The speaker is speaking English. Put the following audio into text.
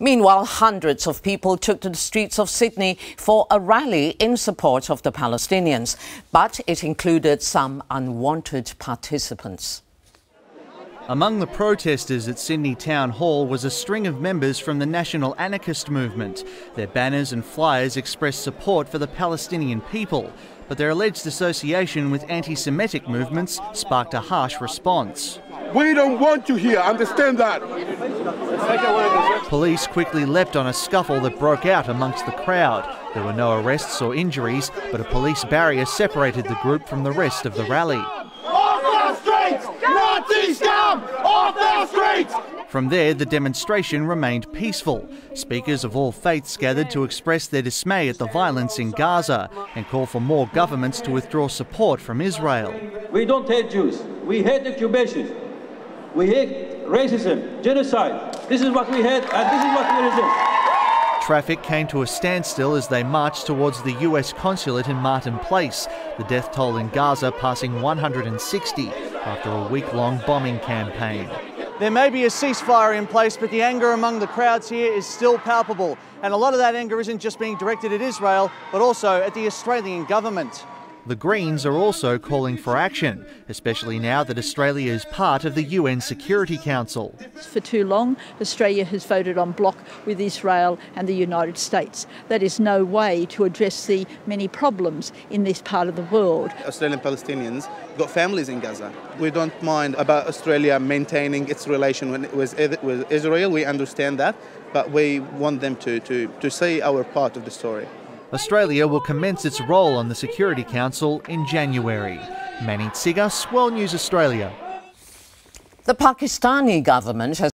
Meanwhile, hundreds of people took to the streets of Sydney for a rally in support of the Palestinians, but it included some unwanted participants. Among the protesters at Sydney Town Hall was a string of members from the National Anarchist Movement. Their banners and flyers expressed support for the Palestinian people, but their alleged association with anti-Semitic movements sparked a harsh response. We don't want you here, understand that. Police quickly leapt on a scuffle that broke out amongst the crowd. There were no arrests or injuries, but a police barrier separated the group from the rest of the rally. Off our streets! Nazi scum! Off our streets! From there, the demonstration remained peaceful. Speakers of all faiths gathered to express their dismay at the violence in Gaza and call for more governments to withdraw support from Israel. We don't hate Jews. We hate occupation. We hate racism, genocide. This is what we hate and this is what we resist. Traffic came to a standstill as they marched towards the US consulate in Martin Place, the death toll in Gaza passing 160 after a week-long bombing campaign. There may be a ceasefire in place, but the anger among the crowds here is still palpable. And a lot of that anger isn't just being directed at Israel, but also at the Australian government. The Greens are also calling for action, especially now that Australia is part of the UN Security Council. For too long, Australia has voted en bloc with Israel and the United States. That is no way to address the many problems in this part of the world. Australian Palestinians got families in Gaza. We don't mind about Australia maintaining its relation with Israel, we understand that, but we want them to see our part of the story. Australia will commence its role on the Security Council in January. Manny Tsigas, World News Australia. The Pakistani government has